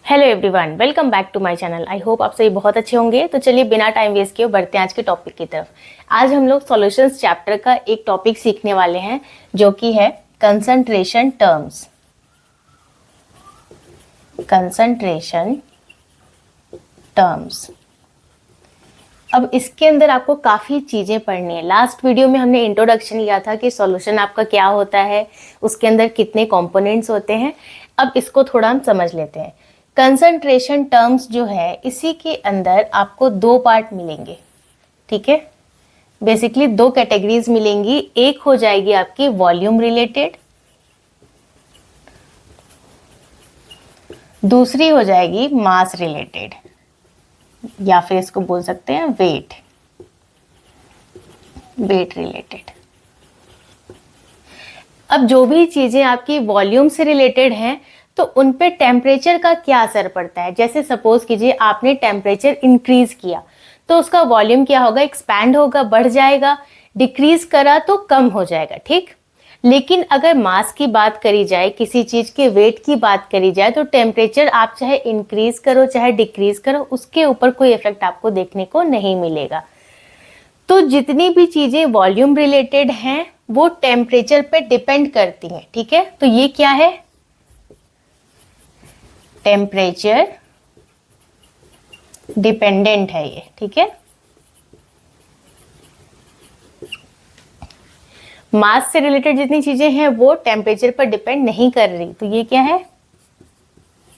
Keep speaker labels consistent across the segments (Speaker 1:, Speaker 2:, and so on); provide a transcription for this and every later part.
Speaker 1: Hello everyone, welcome back to my channel. I hope आप सभी बहुत अच्छे होंगे। तो चलिए बिना टाइम वेस्ट किए बढ़ते हैं आज के टॉपिक की तरफ। आज हम लोग सॉल्यूशंस चैप्टर का एक टॉपिक सीखने वाले हैं जो कि है कंसंट्रेशन टर्म्स। Concentration terms. अब इसके अंदर आपको काफ़ी चीज़ें पढ़नी है। लास्ट वीडियो में हमने इंट्रोडक्शन किया था कि सॉल्यूशन आपका क्या होता है, उसके अंदर कितने कंपोनेंट्स होते हैं। अब इसको थोड़ा हम समझ लेते हैं। कंसंट्रेशन टर्म्स जो है, इसी के अंदर आपको दो पार्ट मिलेंगे, ठीक है। बेसिकली दो कैटेगरीज मिलेंगी। एक हो जाएगी आपकी वॉल्यूम रिलेटेड, दूसरी हो जाएगी मास रिलेटेड, या फिर इसको बोल सकते हैं वेट रिलेटेड। अब जो भी चीजें आपकी वॉल्यूम से रिलेटेड हैं तो उन पे टेम्परेचर का क्या असर पड़ता है। जैसे सपोज कीजिए आपने टेम्परेचर इंक्रीज किया तो उसका वॉल्यूम क्या होगा, एक्सपैंड होगा, बढ़ जाएगा। डिक्रीज करा तो कम हो जाएगा, ठीक। लेकिन अगर मास की बात करी जाए, किसी चीज के वेट की बात करी जाए, तो टेम्परेचर आप चाहे इंक्रीज करो चाहे डिक्रीज करो, उसके ऊपर कोई इफेक्ट आपको देखने को नहीं मिलेगा। तो जितनी भी चीजें वॉल्यूम रिलेटेड हैं वो टेम्परेचर पे डिपेंड करती हैं, ठीक है। तो ये क्या है, टेम्परेचर डिपेंडेंट है ये, ठीक है। मास से रिलेटेड जितनी चीजें हैं वो टेम्परेचर पर डिपेंड नहीं कर रही। तो ये क्या है,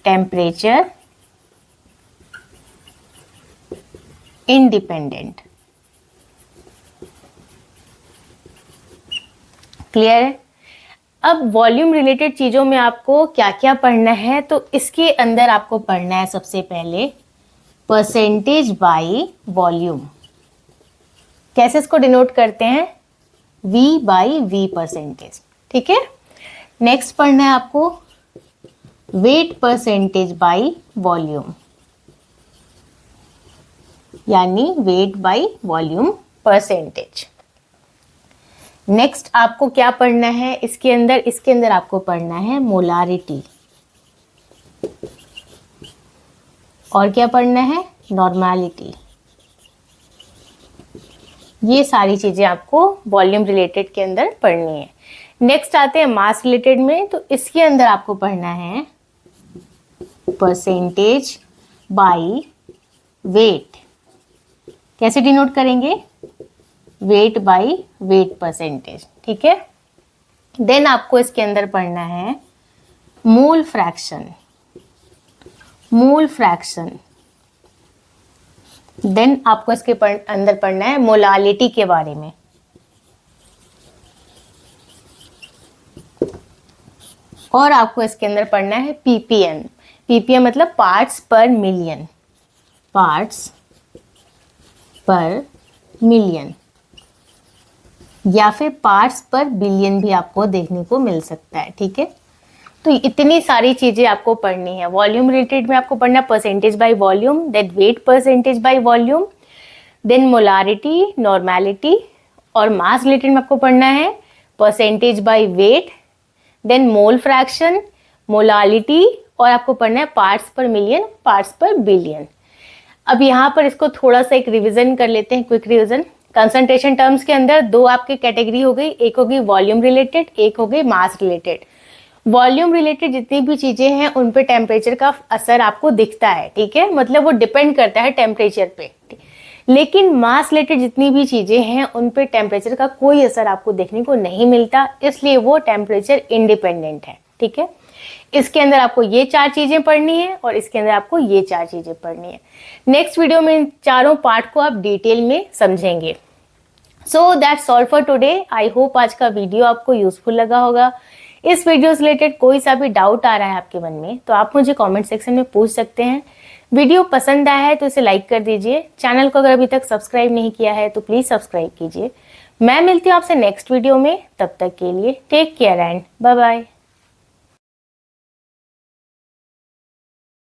Speaker 1: टेम्परेचर इंडिपेंडेंट। क्लियर है। अब वॉल्यूम रिलेटेड चीजों में आपको क्या क्या पढ़ना है, तो इसके अंदर आपको पढ़ना है सबसे पहले परसेंटेज बाय वॉल्यूम। कैसे इसको डिनोट करते हैं, V बाई V परसेंटेज, ठीक है। नेक्स्ट पढ़ना है आपको वेट परसेंटेज बाय वॉल्यूम, यानी weight by volume percentage. Next आपको क्या पढ़ना है इसके अंदर आपको पढ़ना है मोलारिटी, और क्या पढ़ना है, नॉर्मेलिटी। ये सारी चीजें आपको वॉल्यूम रिलेटेड के अंदर पढ़नी है। नेक्स्ट आते हैं मास रिलेटेड में। तो इसके अंदर आपको पढ़ना है परसेंटेज बाय वेट। कैसे डिनोट करेंगे, वेट बाय वेट परसेंटेज, ठीक है। देन आपको इसके अंदर पढ़ना है मोल फ्रैक्शन। देन आपको इसके अंदर पढ़ना है मोलालिटी के बारे में, और आपको इसके अंदर पढ़ना है पीपीएम मतलब पार्ट्स पर मिलियन, या फिर पार्ट्स पर बिलियन भी आपको देखने को मिल सकता है, ठीक है। तो इतनी सारी चीजें आपको पढ़नी है। वॉल्यूम रिलेटेड में आपको पढ़ना percentage by volume, then weight percentage by volume, then molarity, normality, और मास रिलेटेड में आपको पढ़ना है percentage by weight, then mole fraction, molality, और आपको पढ़ना है पार्ट्स पर मिलियन, पार्ट्स पर बिलियन। अब यहाँ पर इसको थोड़ा सा एक रिविजन कर लेते हैं, क्विक रिविजन। कंसंट्रेशन टर्म्स के अंदर दो आपकी कैटेगरी हो गई, एक होगी वॉल्यूम रिलेटेड, एक हो गई मास रिलेटेड। वॉल्यूम रिलेटेड जितनी भी चीजें हैं उन पे टेम्परेचर का असर आपको दिखता है, ठीक है, मतलब वो डिपेंड करता है टेम्परेचर पे। लेकिन मास रिलेटेड जितनी भी चीजें हैं उन पे टेम्परेचर का कोई असर आपको देखने को नहीं मिलता, इसलिए वो टेम्परेचर इंडिपेंडेंट है, ठीक है। इसके अंदर आपको ये चार चीजें पढ़नी है और इसके अंदर आपको ये चार चीजें पढ़नी है। नेक्स्ट वीडियो में इन चारों पार्ट को आप डिटेल में समझेंगे। So that's all for today. I hope आज का वीडियो आपको यूजफुल लगा होगा। इस वीडियो से रिलेटेड कोई सा भी डाउट आ रहा है आपके मन में तो आप मुझे कमेंट सेक्शन में पूछ सकते हैं। वीडियो पसंद आया है तो इसे लाइक कर दीजिए। चैनल को अगर अभी तक सब्सक्राइब नहीं किया है तो प्लीज सब्सक्राइब कीजिए। मैं मिलती हूँ आपसे नेक्स्ट वीडियो में, तब तक के लिए take care and bye bye.